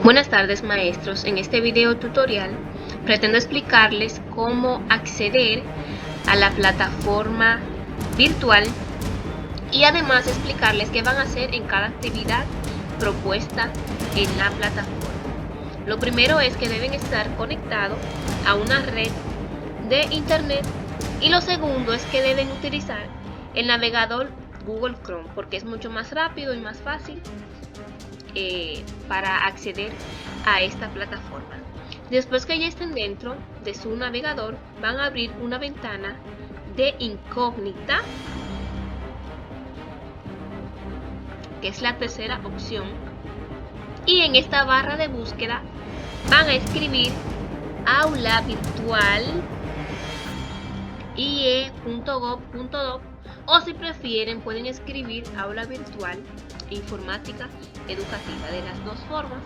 Buenas tardes maestros, en este video tutorial pretendo explicarles cómo acceder a la plataforma virtual y además explicarles qué van a hacer en cada actividad propuesta en la plataforma. Lo primero es que deben estar conectados a una red de internet y lo segundo es que deben utilizar el navegador Google Chrome porque es mucho más rápido y más fácil para acceder a esta plataforma. Después que ya estén dentro de su navegador, van a abrir una ventana de incógnita, que es la tercera opción, y en esta barra de búsqueda van a escribir aula virtual ie.gov.do o si prefieren pueden escribir aula virtual informática educativa. De las dos formas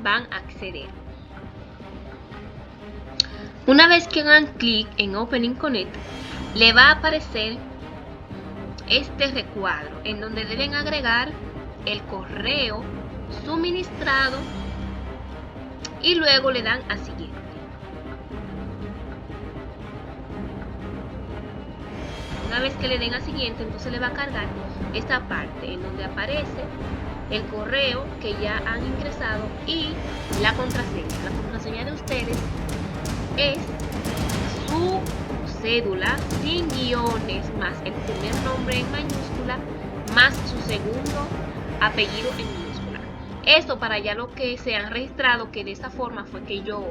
van a acceder. Una vez que hagan clic en Opening Connect, le va a aparecer este recuadro en donde deben agregar el correo suministrado y luego le dan a siguiente. Una vez que le den a siguiente, entonces le va a cargar esta parte en donde aparece el correo que ya han ingresado y la contraseña. La contraseña de ustedes es su cédula sin guiones más el primer nombre en mayúscula más su segundo apellido en minúscula. Esto para ya lo que se han registrado, que de esta forma fue que yo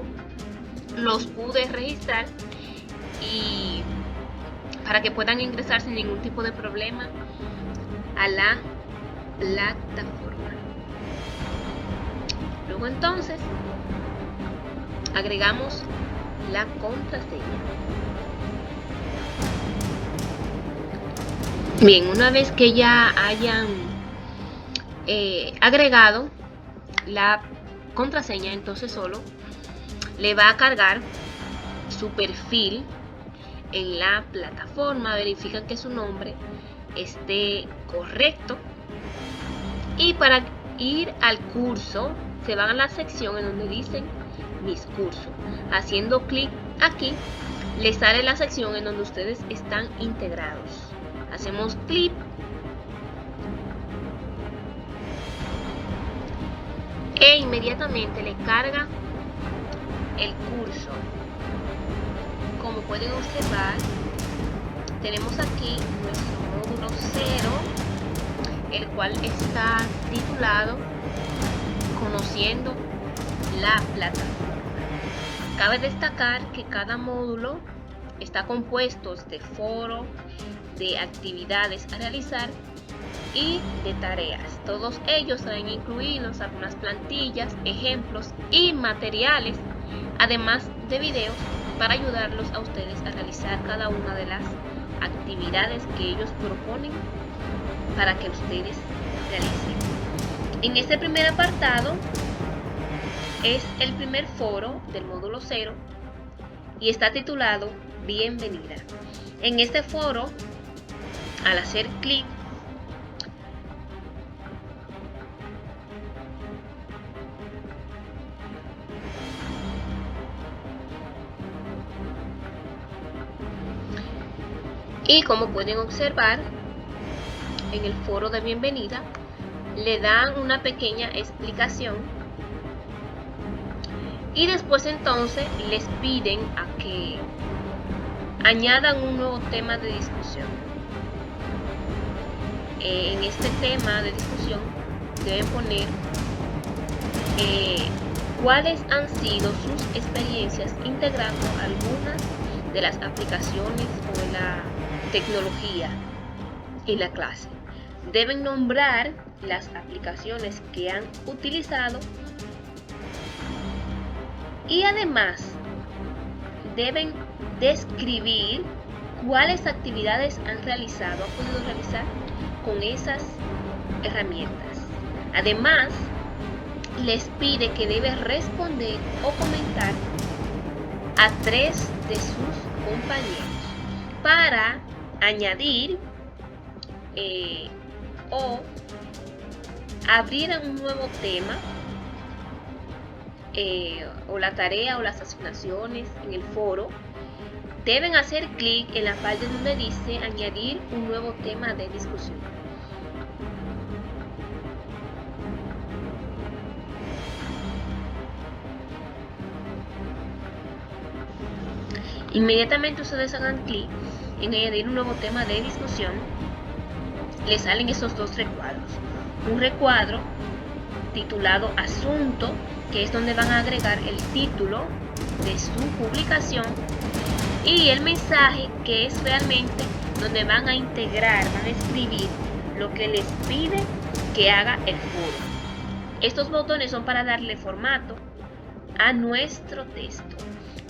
los pude registrar y para que puedan ingresar sin ningún tipo de problema a la plataforma. Luego entonces agregamos la contraseña. Bien, una vez que ya hayan agregado la contraseña, entonces solo le va a cargar su perfil en la plataforma, verifican que su nombre esté correcto y para ir al curso se van a la sección en donde dicen mis cursos. Haciendo clic aquí les sale la sección en donde ustedes están integrados. Hacemos clic e inmediatamente le carga el curso. Como pueden observar, tenemos aquí nuestro módulo 0, el cual está titulado Conociendo la plataforma. Cabe destacar que cada módulo está compuesto de foro, de actividades a realizar y de tareas. Todos ellos traen incluidos algunas plantillas, ejemplos y materiales, además de videos para ayudarlos a ustedes a realizar cada una de las actividades que ellos proponen para que ustedes realicen. En este primer apartado es el primer foro del módulo 0 y está titulado Bienvenida. En este foro, al hacer clic y como pueden observar en el foro de bienvenida le dan una pequeña explicación y después entonces les piden a que añadan un nuevo tema de discusión. En este tema de discusión deben poner cuáles han sido sus experiencias integrando algunas de las aplicaciones o de la tecnología en la clase. Deben nombrar las aplicaciones que han utilizado y además deben describir cuáles actividades han podido realizar con esas herramientas. Además, les pide que debe responder o comentar a 3 de sus compañeros para añadir o abrir un nuevo tema o la tarea o las asignaciones en el foro, deben hacer clic en la parte donde dice añadir un nuevo tema de discusión. Inmediatamente ustedes hagan clic en añadir un nuevo tema de discusión, les salen estos dos recuadros. Un recuadro titulado Asunto, que es donde van a agregar el título de su publicación, y el mensaje, que es realmente donde van a integrar, van a escribir lo que les pide que haga el foro. Estos botones son para darle formato a nuestro texto.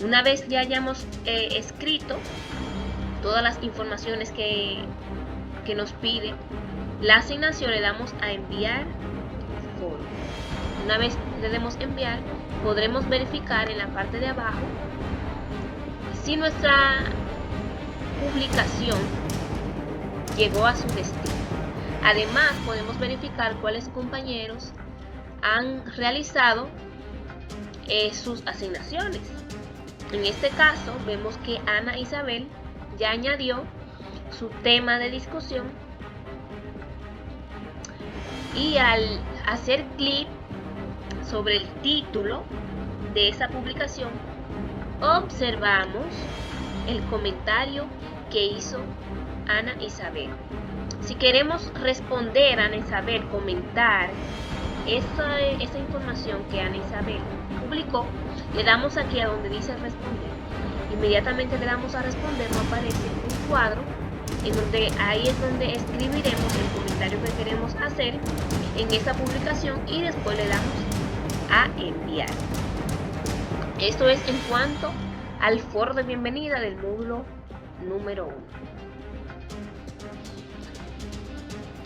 Una vez ya hayamos escrito todas las informaciones que nos pide la asignación, le damos a enviar foro. Una vez le demos enviar, podremos verificar en la parte de abajo si nuestra publicación llegó a su destino. Además, podemos verificar cuáles compañeros han realizado sus asignaciones. En este caso, vemos que Ana Isabel ya añadió su tema de discusión, y al hacer clic sobre el título de esa publicación, observamos el comentario que hizo Ana Isabel. Si queremos responder a Ana Isabel, comentar esa información que Ana Isabel publicó, le damos aquí a donde dice responder. Inmediatamente le damos a responder, nos aparece un cuadro en donde ahí es donde escribiremos el comentario que queremos hacer en esa publicación, y después le damos a enviar. Esto es en cuanto al foro de bienvenida del módulo número 1.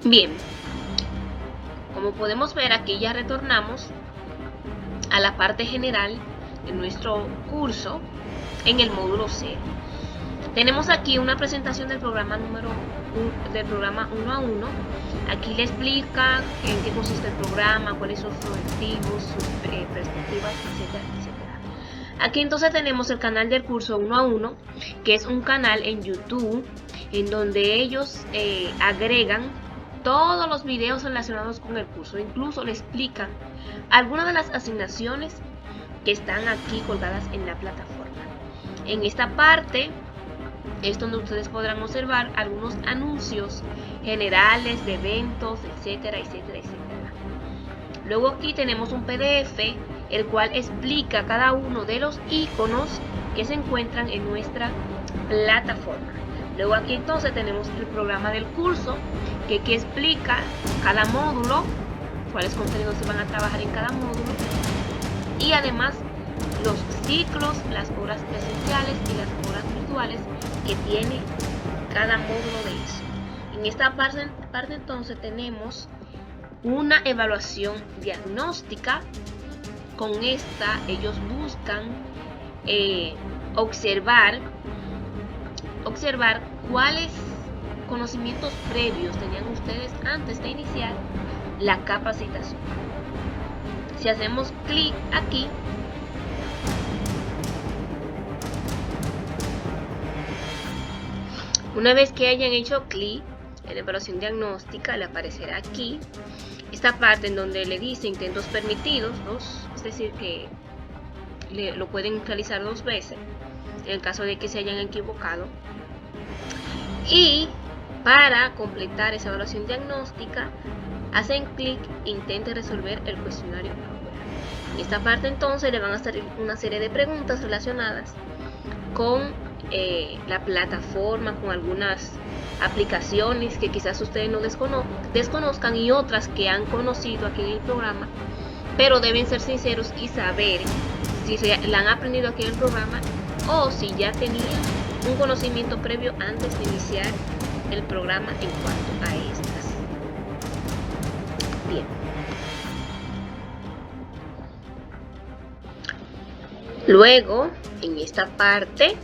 Bien, como podemos ver, aquí ya retornamos a la parte general de nuestro curso en el módulo 0. Tenemos aquí una presentación del programa 1 a 1. Aquí le explica en qué consiste el programa, cuáles son sus objetivos, sus perspectivas, etcétera, etcétera. Aquí entonces tenemos el canal del curso 1 a 1, que es un canal en YouTube en donde ellos agregan todos los videos relacionados con el curso. Incluso le explican algunas de las asignaciones que están aquí colgadas en la plataforma. En esta parte es donde ustedes podrán observar algunos anuncios generales de eventos, etcétera, etcétera, etcétera. Luego aquí tenemos un PDF, el cual explica cada uno de los iconos que se encuentran en nuestra plataforma. Luego aquí entonces tenemos el programa del curso, que explica cada módulo, cuáles contenidos se van a trabajar en cada módulo, y además los ciclos, las horas presenciales y las horas virtuales que tiene cada módulo de eso. En esta parte entonces tenemos una evaluación diagnóstica. Con esta ellos buscan observar cuáles conocimientos previos tenían ustedes antes de iniciar la capacitación. Si hacemos clic aquí, una vez que hayan hecho clic en la evaluación diagnóstica, le aparecerá aquí esta parte en donde le dice intentos permitidos, es decir, que lo pueden realizar 2 veces en el caso de que se hayan equivocado. Y para completar esa evaluación diagnóstica, hacen clic e intenten resolver el cuestionario ahora. En esta parte entonces le van a hacer una serie de preguntas relacionadas con la plataforma, con algunas aplicaciones que quizás ustedes no desconozcan, y otras que han conocido aquí en el programa, pero deben ser sinceros y saber si la han aprendido aquí en el programa o si ya tenían un conocimiento previo antes de iniciar el programa en cuanto a estas. Bien. Luego, en esta parte,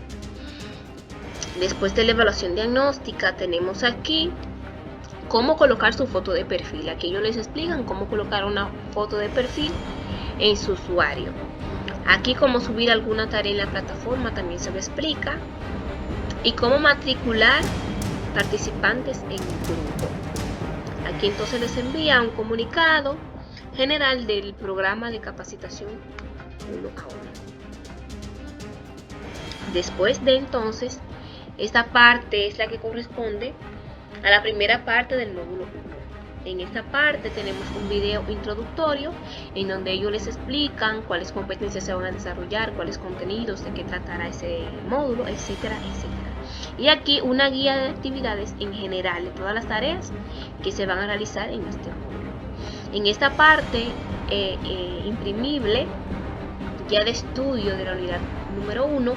después de la evaluación diagnóstica, tenemos aquí cómo colocar su foto de perfil. Aquí ellos les explican cómo colocar una foto de perfil en su usuario. Aquí cómo subir alguna tarea en la plataforma también se lo explica, y cómo matricular participantes en el grupo. Aquí entonces les envía un comunicado general del programa de capacitación 1 a 1. Después de entonces, esta parte es la que corresponde a la primera parte del módulo 1. En esta parte tenemos un video introductorio en donde ellos les explican cuáles competencias se van a desarrollar, cuáles contenidos, de qué tratará ese módulo, etcétera, etcétera. Y aquí una guía de actividades en general de todas las tareas que se van a realizar en este módulo. En esta parte imprimible, guía de estudio de la unidad número 1,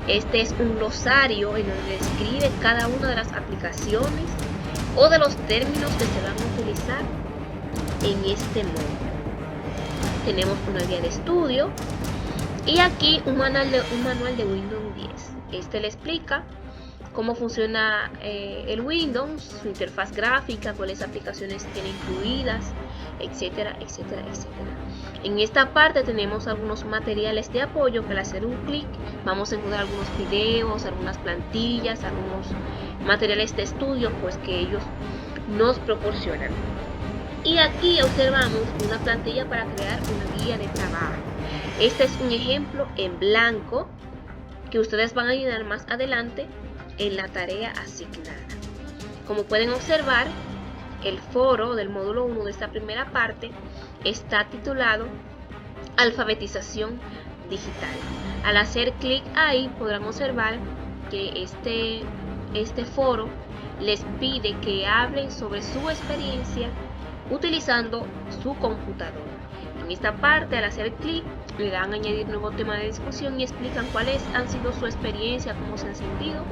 este es un glosario en donde describe cada una de las aplicaciones o de los términos que se van a utilizar en este módulo. Tenemos una guía de estudio y aquí un manual de Windows 10. Este le explica cómo funciona el Windows, su interfaz gráfica, cuáles aplicaciones tiene incluidas, etcétera, etcétera, etcétera. En esta parte tenemos algunos materiales de apoyo que al hacer un clic vamos a encontrar algunos videos, algunas plantillas, algunos materiales de estudio pues que ellos nos proporcionan. Y aquí observamos una plantilla para crear una guía de trabajo. Este es un ejemplo en blanco que ustedes van a llenar más adelante en la tarea asignada. Como pueden observar, el foro del módulo 1 de esta primera parte está titulado Alfabetización Digital. Al hacer clic ahí podrán observar que este foro les pide que hablen sobre su experiencia utilizando su computadora. En esta parte, al hacer clic, le dan a añadir nuevo tema de discusión y explican cuáles han sido su experiencia, cómo se han sentido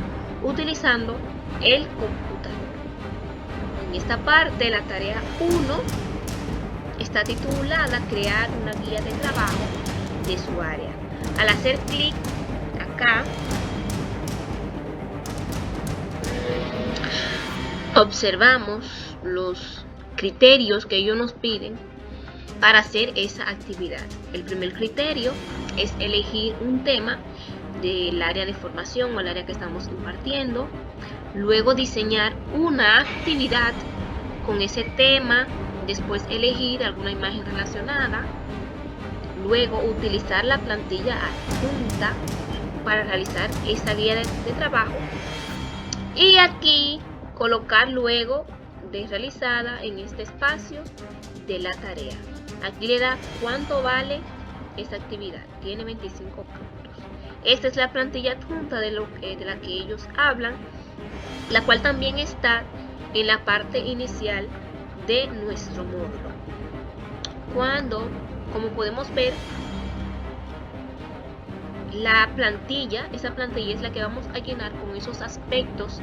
utilizando el computador. En esta parte, la tarea 1 está titulada Crear una guía de trabajo de su área. Al hacer clic acá, observamos los criterios que ellos nos piden para hacer esa actividad. El primer criterio es elegir un tema del área de formación o el área que estamos impartiendo. Luego diseñar una actividad con ese tema. Después elegir alguna imagen relacionada. Luego utilizar la plantilla adjunta para realizar esa guía de trabajo. Y aquí colocar luego de realizada en este espacio de la tarea. Aquí le da cuánto vale esa actividad. Tiene 25 puntos. Esta es la plantilla adjunta de la que ellos hablan, la cual también está en la parte inicial de nuestro módulo. Como podemos ver, esa plantilla es la que vamos a llenar con esos aspectos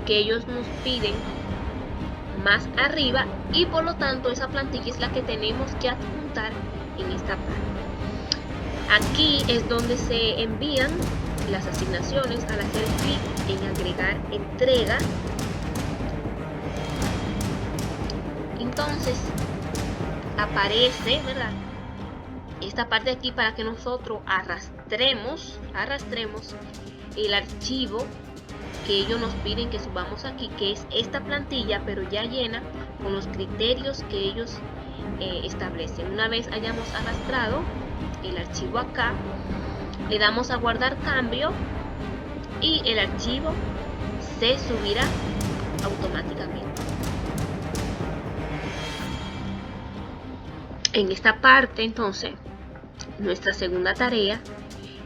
que ellos nos piden más arriba, y por lo tanto esa plantilla es la que tenemos que adjuntar en esta parte. Aquí es donde se envían las asignaciones. Al hacer clic en agregar entrega, entonces aparece, ¿verdad?, esta parte de aquí para que nosotros arrastremos el archivo que ellos nos piden que subamos aquí, que es esta plantilla, pero ya llena con los criterios que ellos establecen. Una vez hayamos arrastrado el archivo acá, le damos a guardar cambio y el archivo se subirá automáticamente. En esta parte, entonces, nuestra segunda tarea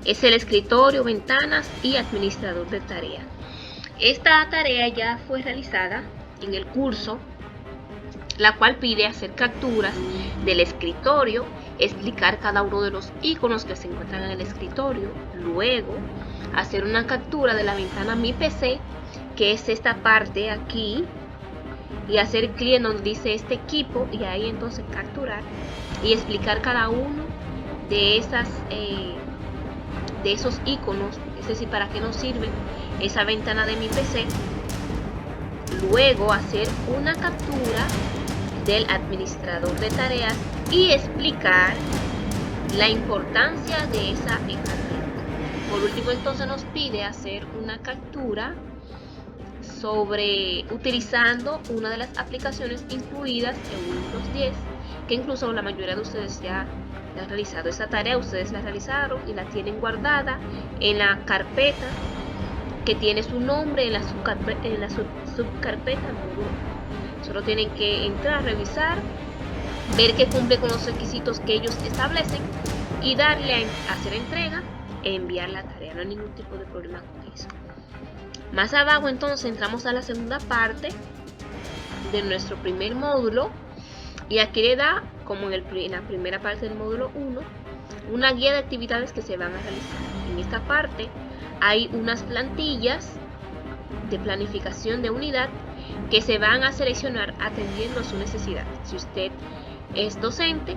es el escritorio, ventanas y administrador de tarea. Esta tarea ya fue realizada en el curso, la cual pide hacer capturas del escritorio, explicar cada uno de los iconos que se encuentran en el escritorio, luego hacer una captura de la ventana Mi PC, que es esta parte aquí, y hacer clic en donde dice este equipo, y ahí entonces capturar y explicar cada uno de esos iconos, es decir, para qué nos sirve esa ventana de Mi PC. Luego hacer una captura del administrador de tareas y explicar la importancia de esa herramienta. Por último, entonces nos pide hacer una captura utilizando una de las aplicaciones incluidas en Windows 10, que incluso la mayoría de ustedes ya han realizado esa tarea. Ustedes la realizaron y la tienen guardada en la carpeta que tiene su nombre, en la subcarpeta módulo. Solo tienen que entrar, revisar, ver que cumple con los requisitos que ellos establecen y darle a hacer entrega e enviar la tarea. No hay ningún tipo de problema con eso. Más abajo entonces entramos a la segunda parte de nuestro primer módulo, y aquí le da, como en la primera parte del módulo 1, una guía de actividades que se van a realizar. En esta parte hay unas plantillas de planificación de unidad que se van a seleccionar atendiendo a su necesidad. Si usted es docente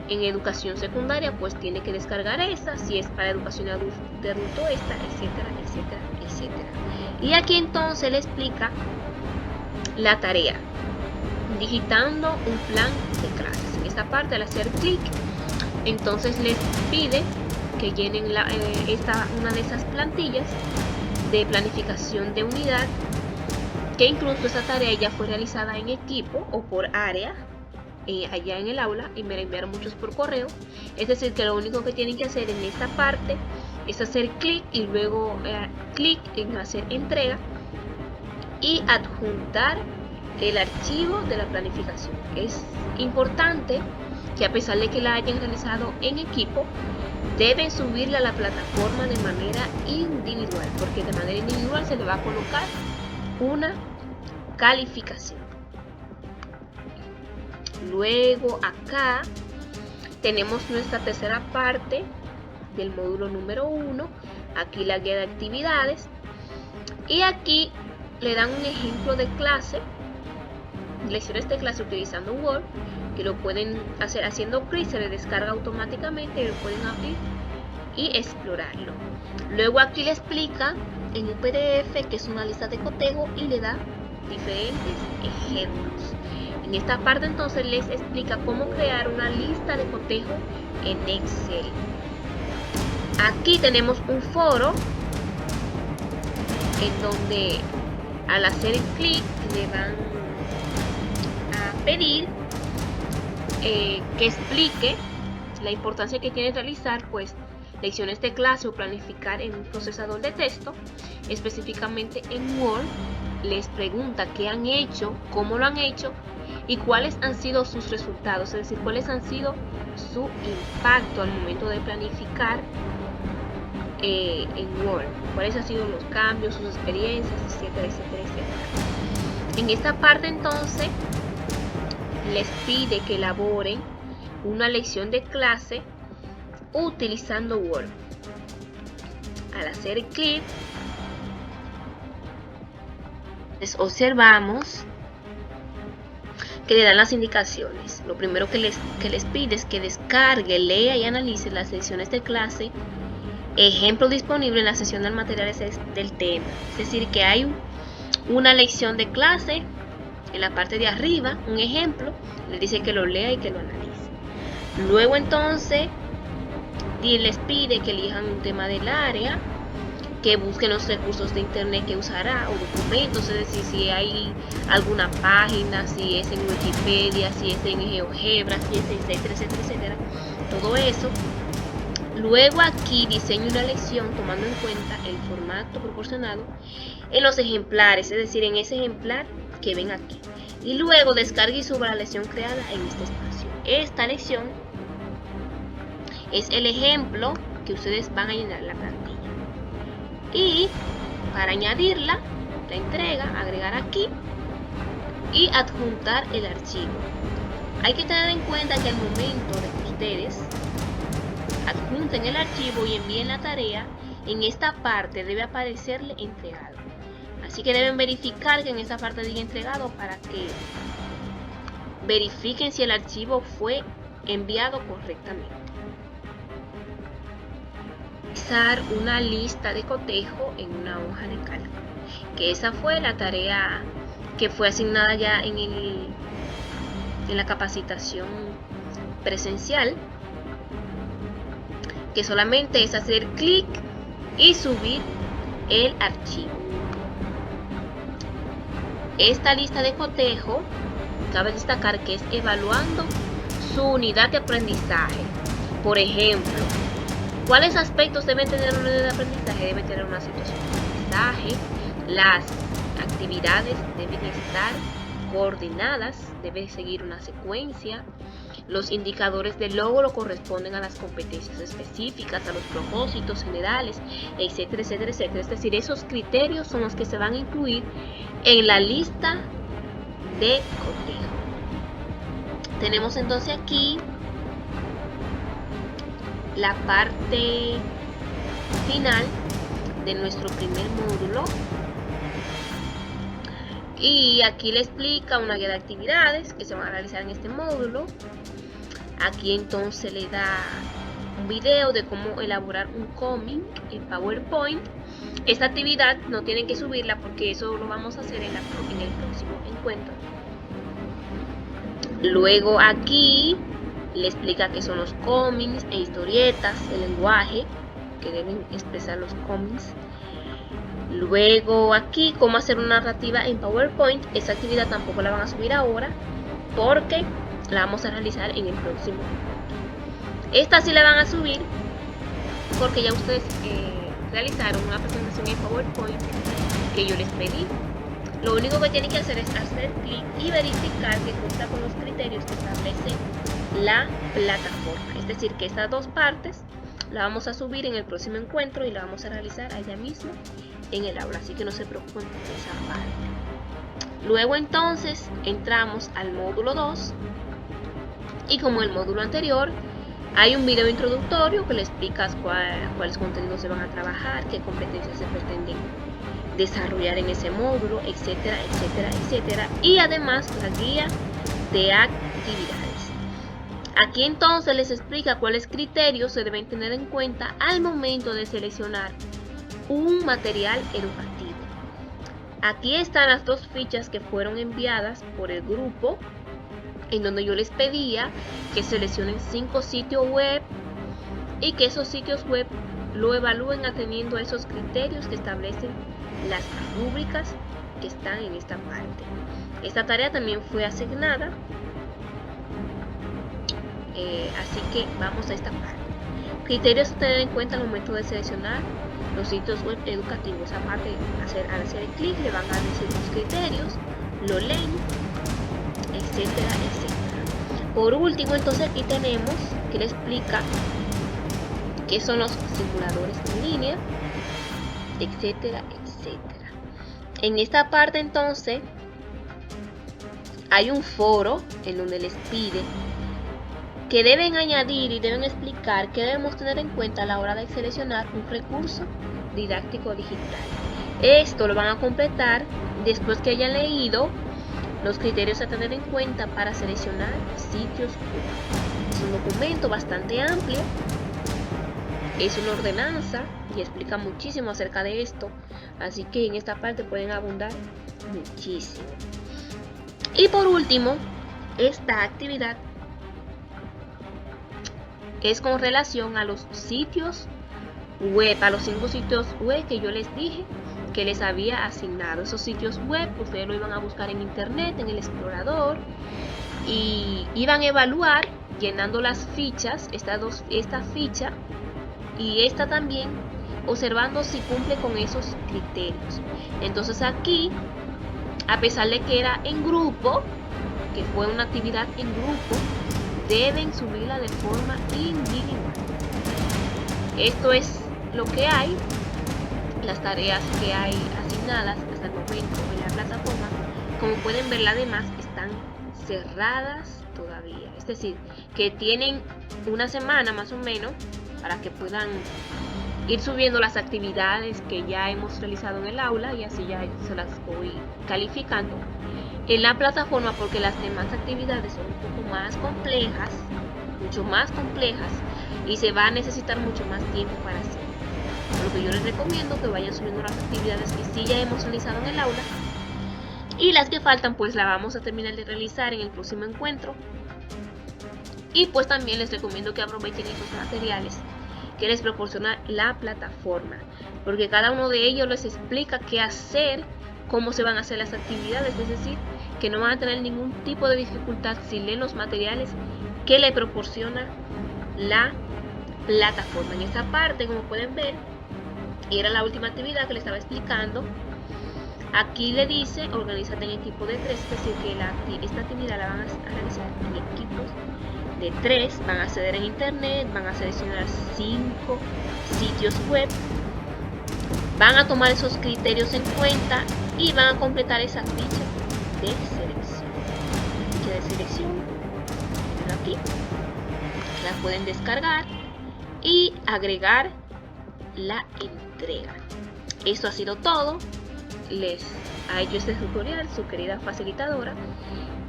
en educación secundaria, pues tiene que descargar esa. Si es para educación de adulto, esta, etcétera, etcétera, etcétera. Y aquí entonces le explica la tarea, digitando un plan de clases. En esta parte, al hacer clic, entonces les pide que llenen una de esas plantillas de planificación de unidad, que incluso esa tarea ya fue realizada en equipo o por área allá en el aula, y me la enviaron muchos por correo. Es decir, que lo único que tienen que hacer en esta parte es hacer clic y luego clic en hacer entrega y adjuntar el archivo de la planificación. Es importante que, a pesar de que la hayan realizado en equipo, deben subirla a la plataforma de manera individual, porque de manera individual se le va a colocar una calificación. Luego acá tenemos nuestra tercera parte del módulo número 1, aquí la guía de actividades, y aquí le dan un ejemplo de clase, lecciones de clase utilizando Word, que lo pueden hacer haciendo clic, se le descarga automáticamente y lo pueden abrir y explorarlo. Luego aquí le explica en un PDF que es una lista de cotejo y le da diferentes ejemplos. En esta parte entonces les explica cómo crear una lista de cotejo en Excel. Aquí tenemos un foro en donde, al hacer clic, le van a pedir que explique la importancia que tiene realizar pues lecciones de clase o planificar en un procesador de texto, específicamente en Word. Les pregunta qué han hecho, cómo lo han hecho y cuáles han sido sus resultados, es decir, cuáles han sido su impacto al momento de planificar en Word, cuáles han sido los cambios, sus experiencias, etcétera, etcétera, etcétera. En esta parte entonces les pide que elaboren una lección de clase utilizando Word. Al hacer clic, les observamos que le dan las indicaciones. Lo primero que les pide es que descargue, lea y analice las lecciones de clase, ejemplo disponible en la sección de materiales del tema. Es decir, que hay una lección de clase en la parte de arriba, un ejemplo, les dice que lo lea y que lo analice. Luego entonces les pide que elijan un tema del área, que busquen los recursos de internet que usará o documentos, es decir, si hay alguna página, si es en Wikipedia, si es en GeoGebra, si es etcétera, etcétera, etcétera, todo eso. Luego aquí diseñe una lección tomando en cuenta el formato proporcionado en los ejemplares, es decir, en ese ejemplar que ven aquí. Y luego descargue y suba la lección creada en este espacio. Esta lección es el ejemplo que ustedes van a llenar en la plantilla. Y para añadirla, la entrega, agregar aquí y adjuntar el archivo. Hay que tener en cuenta que al momento de que ustedes adjunten el archivo y envíen la tarea, en esta parte debe aparecerle entregado. Así que deben verificar que en esta parte diga entregado para que verifiquen si el archivo fue enviado correctamente. Realizar una lista de cotejo en una hoja de cálculo, que esa fue la tarea que fue asignada ya en la capacitación presencial. que solamente es hacer clic y subir el archivo. Esta lista de cotejo cabe destacar que es evaluando su unidad de aprendizaje. Por ejemplo, ¿cuáles aspectos deben tener una unidad de aprendizaje? Debe tener una situación de aprendizaje, las actividades deben estar coordinadas, debe seguir una secuencia, los indicadores de logro corresponden a las competencias específicas, a los propósitos generales, etcétera, etcétera, etcétera. Es decir, esos criterios son los que se van a incluir en la lista de cotejo. Tenemos entonces aquí la parte final de nuestro primer módulo. Y aquí le explica una guía de actividades que se van a realizar en este módulo. Aquí entonces le da un video de cómo elaborar un cómic en PowerPoint. Esta actividad no tienen que subirla porque eso lo vamos a hacer en el próximo encuentro. Luego aquí le explica qué son los cómics e historietas, el lenguaje que deben expresar los cómics. Luego aquí cómo hacer una narrativa en PowerPoint. Esa actividad tampoco la van a subir ahora porque la vamos a realizar en el próximo. Esta sí la van a subir porque ya ustedes realizaron una presentación en PowerPoint que yo les pedí. Lo único que tienen que hacer es hacer clic y verificar que cumpla con los criterios que establece la plataforma. Es decir, que estas dos partes la vamos a subir en el próximo encuentro y la vamos a realizar allá mismo en el aula, así que no se preocupen por esa parte. Luego entonces entramos al módulo 2 y como en el módulo anterior hay un video introductorio que le explica cuáles contenidos se van a trabajar, qué competencias se pretenden desarrollar en ese módulo, etcétera, etcétera, etcétera, y además la guía de actividades. Aquí entonces les explica cuáles criterios se deben tener en cuenta al momento de seleccionar un material educativo. Aquí están las dos fichas que fueron enviadas por el grupo, en donde yo les pedía que seleccionen 5 sitios web y que esos sitios web lo evalúen atendiendo a esos criterios que establecen las rúbricas que están en esta parte. Esta tarea también fue asignada, así que vamos a esta parte. Criterios a tener en cuenta al momento de seleccionar los sitios web educativos. Aparte, al hacer clic le van a decir los criterios, lo leen, etcétera, etcétera. Por último, entonces aquí tenemos que le explica qué son los simuladores en línea, etcétera, etcétera. En esta parte entonces hay un foro en donde les pide que deben añadir y deben explicar qué debemos tener en cuenta a la hora de seleccionar un recurso didáctico digital. Esto lo van a completar después que hayan leído los criterios a tener en cuenta para seleccionar sitios web. Es un documento bastante amplio, es una ordenanza y explica muchísimo acerca de esto, así que en esta parte pueden abundar muchísimo. Y por último, esta actividad es con relación a los sitios web, a los 5 sitios web que yo les dije que les había asignado. Esos sitios web ustedes lo iban a buscar en internet, en el explorador, y iban a evaluar llenando las fichas, esta ficha y esta también, observando si cumple con esos criterios. Entonces aquí, a pesar de que era en grupo, que fue una actividad en grupo, deben subirla de forma individual. Esto es lo que hay, las tareas que hay asignadas hasta el momento en la plataforma. Como pueden ver, las demás están cerradas todavía, es decir, que tienen una semana más o menos para que puedan ir subiendo las actividades que ya hemos realizado en el aula, y así ya se las voy calificando en la plataforma, porque las demás actividades son un poco más complejas, mucho más complejas, y se va a necesitar mucho más tiempo para hacer. Por lo que yo les recomiendo que vayan subiendo las actividades que sí ya hemos realizado en el aula, y las que faltan pues la vamos a terminar de realizar en el próximo encuentro. Y pues también les recomiendo que aprovechen esos materiales que les proporciona la plataforma, porque cada uno de ellos les explica qué hacer, cómo se van a hacer las actividades, es decir, que no van a tener ningún tipo de dificultad si leen los materiales que le proporciona la plataforma. En esta parte, como pueden ver, era la última actividad que les estaba explicando. Aquí le dice, organízate en equipo de 3, es decir, que esta actividad la van a realizar en equipos de 3, van a acceder en internet, van a seleccionar 5 sitios web, van a tomar esos criterios en cuenta y van a completar esa ficha de selección. Ficha de selección, aquí, la pueden descargar y agregar la entrega. Esto ha sido todo. Les ha hecho este tutorial su querida facilitadora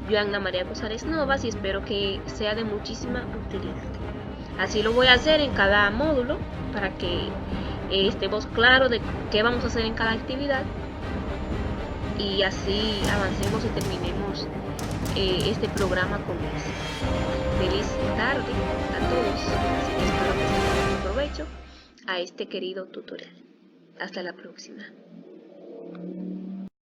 Joanna María González Novas y espero que sea de muchísima utilidad. Así lo voy a hacer en cada módulo para que estemos claros de qué vamos a hacer en cada actividad y así avancemos y terminemos este programa con éxito. Feliz tarde a todos, así que espero que se saquen provecho a este querido tutorial. Hasta la próxima.